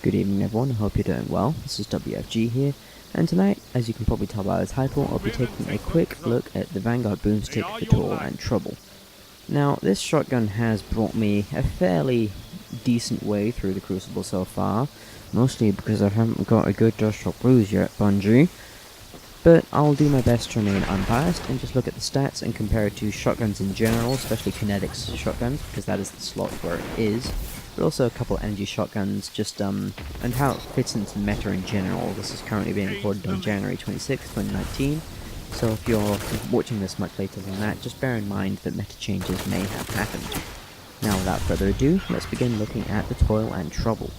Good evening everyone, I hope you're doing well. This is WFG here, and tonight, as you can probably tell by the title, I'll be taking a quick look at the Vanguard boomstick for Toil and Trouble. Now, this shotgun has brought me a fairly decent way through the Crucible so far, mostly because I haven't got a good dust shot bruise yet, Bungie. But I'll do my best to remain unbiased and just look at the stats and compare it to shotguns in general, especially kinetics shotguns, because that is the slot where it is. But also a couple energy shotguns, and how it fits into the meta in general. This is currently being recorded on January 26, 2019, so if you're watching this much later than that, just bear in mind that meta changes may have happened. Now without further ado, let's begin looking at the Toil and Trouble.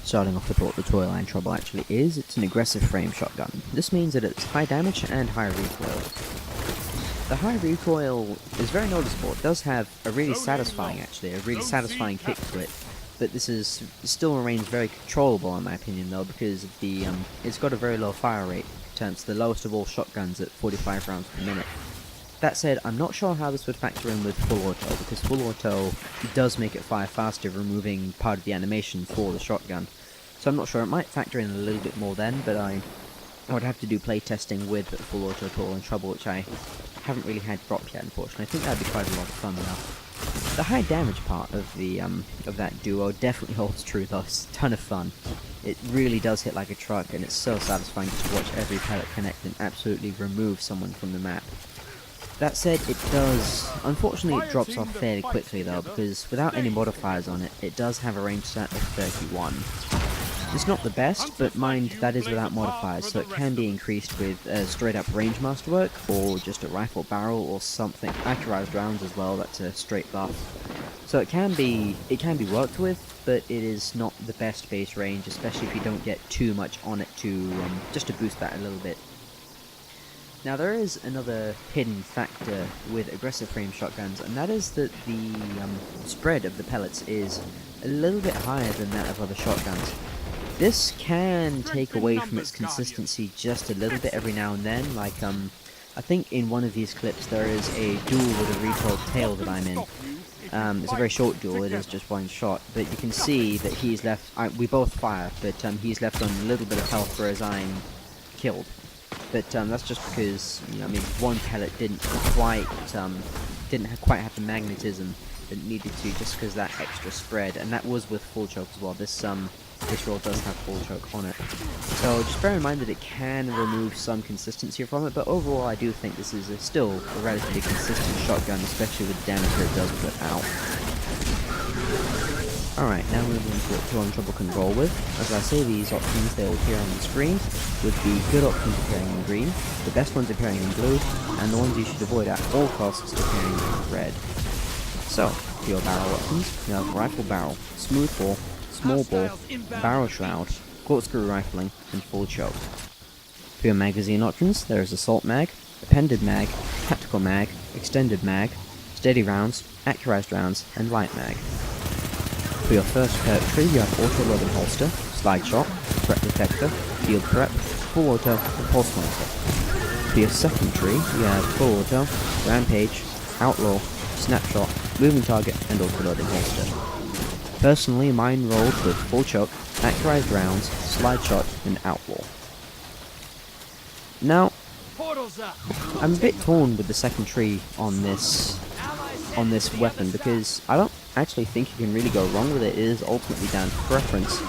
Starting off with what the Toil and Trouble actually is, it's an aggressive frame shotgun. This means that it's high damage and high recoil. The high recoil is very noticeable. It does have a really satisfying kick to it, but this still remains very controllable in my opinion though, because of the it's got a very low fire rate. It turns the lowest of all shotguns at 45 rounds per minute. That said, I'm not sure how this would factor in with full auto, because full auto does make it fire faster, removing part of the animation for the shotgun. So I'm not sure, it might factor in a little bit more then, but I would have to do playtesting with full auto Toil and Trouble, which I haven't really had drop yet, unfortunately. I think that'd be quite a lot of fun though. The high damage part of the of that duo definitely holds true though. It's a ton of fun. It really does hit like a truck, and it's so satisfying just to watch every pellet connect and absolutely remove someone from the map. That said, unfortunately it drops off fairly quickly though, because without any modifiers on it, it does have a range stat of 31. It's not the best, but mind that is without modifiers, so it can be increased with straight up range masterwork, or just a rifle barrel, or something. Accurized rounds as well, that's a straight buff. So it can be worked with, but it is not the best base range, especially if you don't get too much on it just to boost that a little bit. Now there is another hidden factor with aggressive frame shotguns, and that is that the spread of the pellets is a little bit higher than that of other shotguns. This can take away from its consistency just a little bit every now and then, like I think in one of these clips there is a duel with a retold tail that I'm in. It's a very short duel, it is just one shot, but you can see that he's left, we both fire, but he's left on a little bit of health whereas I'm killed. But that's just because, one pellet didn't quite have the magnetism that it needed to, just because that extra spread, and that was with full choke as well. This roll does have full choke on it. So just bear in mind that it can remove some consistency from it, but overall I do think this is still a relatively consistent shotgun, especially with the damage that it does put out. Alright, now moving into what Toil and Trouble can roll with. As I say these options, they will appear on the screen, with the good options appearing in green, the best ones appearing in blue, and the ones you should avoid at all costs appearing in red. So, for your barrel options, you have rifle barrel, smooth bore, small bore, barrel shroud, corkscrew rifling, and full choke. For your magazine options, there is assault mag, appended mag, tactical mag, extended mag, steady rounds, accurized rounds, and light mag. For your first perk tree, you have auto loading holster, slide shot, threat detector, field prep, full auto, and pulse monitor. For your second tree, you have full auto, rampage, outlaw, snapshot, moving target, and auto loading holster. Personally, mine rolled with full choke, accurized rounds, slide shot, and outlaw. Now, I'm a bit torn with the second tree on this weapon, because I don't actually think you can really go wrong with it. It is ultimately down to preference.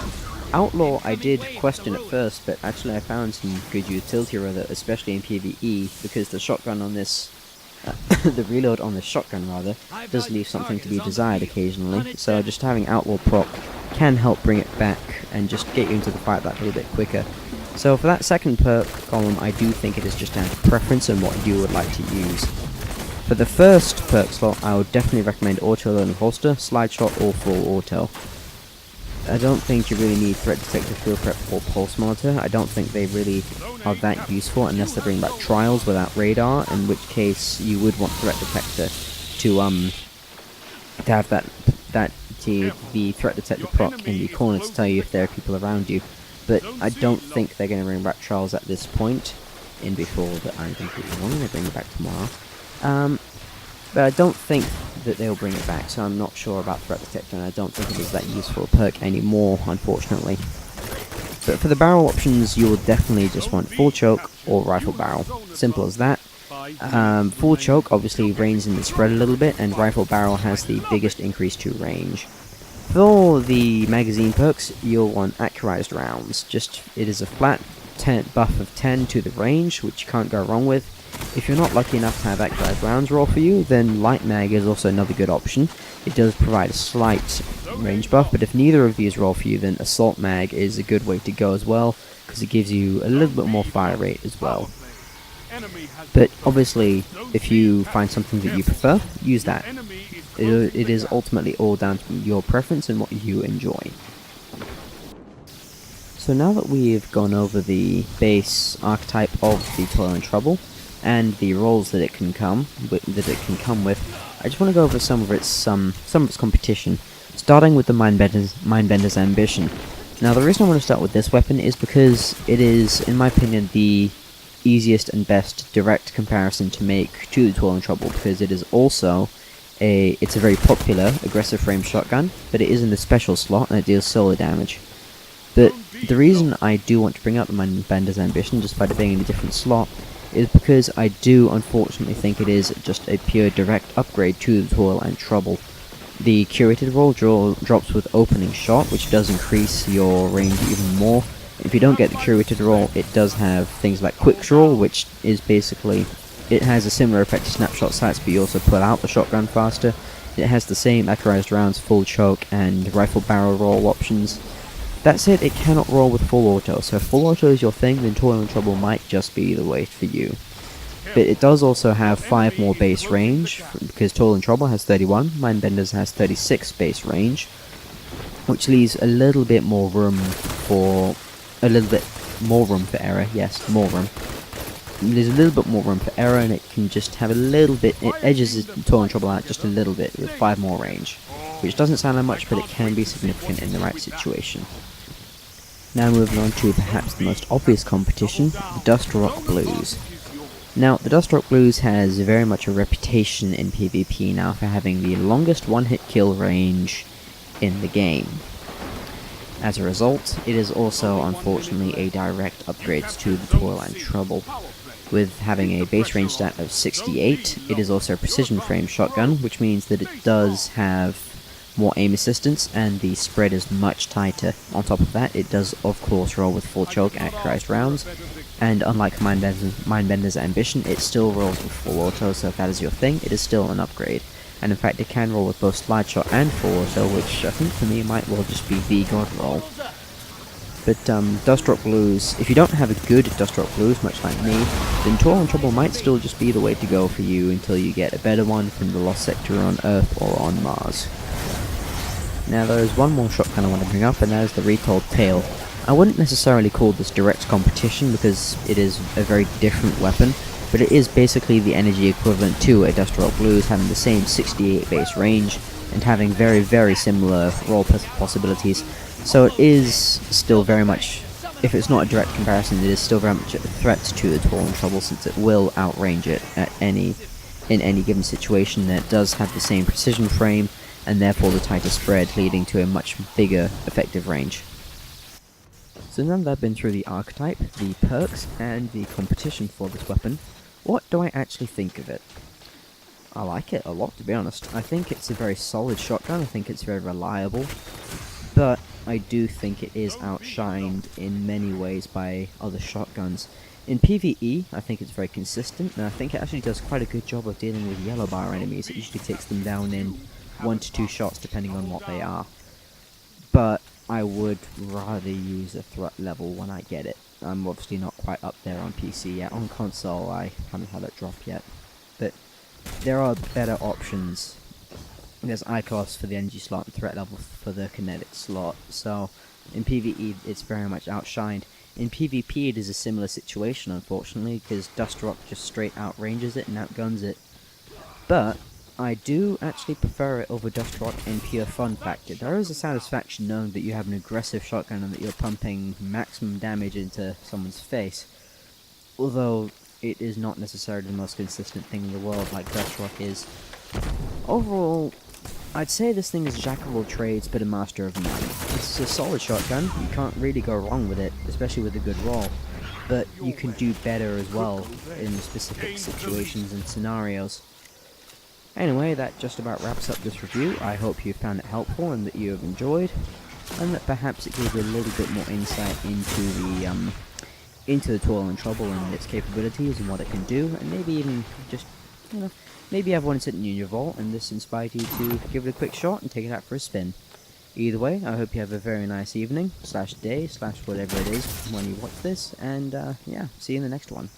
Outlaw I did question at first, but actually I found some good utility with it, especially in PvE, because the shotgun on this the reload on the shotgun rather does leave something to be desired occasionally, so just having outlaw proc can help bring it back and just get you into the fight that little bit quicker. So for that second perk column, I do think it is just down to preference and what you would like to use. For the first perk slot, I would definitely recommend auto loading holster, slide shot, or full auto. I don't think you really need threat detector, field prep, or pulse monitor. I don't think they really are that useful unless they bring back trials without radar, in which case you would want threat detector to have the threat detector proc in the corner to tell you if there are people around you. But I don't think they're going to bring back trials at this point. In before that I'm completely wrong, they bring it back tomorrow. But I don't think that they'll bring it back, so I'm not sure about Threat Detector, and I don't think it is that useful a perk anymore, unfortunately. But for the barrel options, you will definitely just want full choke or rifle barrel. Simple as that. Full choke obviously reins in the spread a little bit, and rifle barrel has the biggest increase to range. For the magazine perks, you'll want accurized rounds. It is a flat buff of 10 to the range, which you can't go wrong with. If you're not lucky enough to have accurized rounds roll for you, then light mag is also another good option. It does provide a slight range buff, but if neither of these roll for you, then assault mag is a good way to go as well, because it gives you a little bit more fire rate as well. But obviously, if you find something that you prefer, use that. It is ultimately all down to your preference and what you enjoy. So now that we've gone over the base archetype of the Toil and Trouble, and the roles that it can come with, I just want to go over some of its competition, starting with the Mindbender's Ambition. Now, the reason I want to start with this weapon is because it is, in my opinion, the easiest and best direct comparison to make to the Toil and Trouble, because it is also it's a very popular aggressive frame shotgun, but it is in the special slot and it deals solo damage. But the reason I do want to bring up the Mindbender's Ambition, despite it being in a different slot, is because I do unfortunately think it is just a pure direct upgrade to the Toil and Trouble. The curated roll drops with opening shot, which does increase your range even more. If you don't get the curated roll, it does have things like quick draw, which is basically, it has a similar effect to snapshot sights, but you also pull out the shotgun faster. It has the same accurized rounds, full choke, and rifle barrel roll options. That said, it cannot roll with full auto, so if full auto is your thing, then Toil and Trouble might just be the way for you. But it does also have 5 more base range, because Toil and Trouble has 31, Mindbender's has 36 base range, which leaves a little bit more room for error, yes, more room. There's a little bit more room for error, and it can just have a little bit, it edges Toil and Trouble out just a little bit with 5 more range, which doesn't sound like much, but it can be significant in the right situation. Now moving on to perhaps the most obvious competition, the Dustrock Blues. Now, the Dustrock Blues has very much a reputation in PvP now for having the longest one-hit kill range in the game. As a result, it is also unfortunately a direct upgrade to the Toil and Trouble. With having a base range stat of 68, it is also a precision frame shotgun, which means that it does have more aim assistance, and the spread is much tighter. On top of that, it does of course roll with full choke accurized rounds, and unlike Mindbender's Ambition, it still rolls with full auto, so if that is your thing, it is still an upgrade. And in fact, it can roll with both slide shot and full auto, which I think for me might well just be the god roll. But Dustrock Blues, if you don't have a good Dustrock Blues, much like me, then Toil and Trouble might still just be the way to go for you until you get a better one from the Lost Sector on Earth or on Mars. Now there is one more shotgun I want to bring up, and that is the Retold Tale. I wouldn't necessarily call this direct competition because it is a very different weapon, but it is basically the energy equivalent to a Dustrock Blues, having the same 68 base range and having very, very similar roll possibilities. So it is still very much, if it's not a direct comparison, it is still very much a threat to the Toil and Trouble, since it will outrange it in any given situation. That it does have the same precision frame, and therefore the tighter spread, leading to a much bigger effective range. So now that I've been through the archetype, the perks, and the competition for this weapon, what do I actually think of it? I like it a lot, to be honest. I think it's a very solid shotgun, I think it's very reliable, but I do think it is outshined in many ways by other shotguns. In PvE, I think it's very consistent, and I think it actually does quite a good job of dealing with yellow bar enemies. It usually takes them down in 1 to 2 shots depending on what they are. But I would rather use a threat level when I get it. I'm obviously not quite up there on PC yet. On console, I haven't had it drop yet. But there are better options. There's ICOS for the energy slot and threat level for the kinetic slot. So in PvE, it's very much outshined. In PvP, it is a similar situation, unfortunately, because Dustrock just straight outranges it and outguns it. But I do actually prefer it over Dustrock in pure fun factor. There is a satisfaction knowing that you have an aggressive shotgun and that you're pumping maximum damage into someone's face. Although it is not necessarily the most consistent thing in the world like Dustrock is. Overall, I'd say this thing is a jack of all trades but a master of none. It's a solid shotgun, you can't really go wrong with it, especially with a good roll, but you can do better as well in specific situations and scenarios. Anyway, that just about wraps up this review. I hope you found it helpful and that you have enjoyed, and that perhaps it gave you a little bit more insight into the Toil and Trouble and its capabilities and what it can do, and maybe even just, you know, maybe you have one sitting in your vault and this inspired you to give it a quick shot and take it out for a spin. Either way, I hope you have a very nice evening, /day, / whatever it is when you watch this, and yeah, see you in the next one.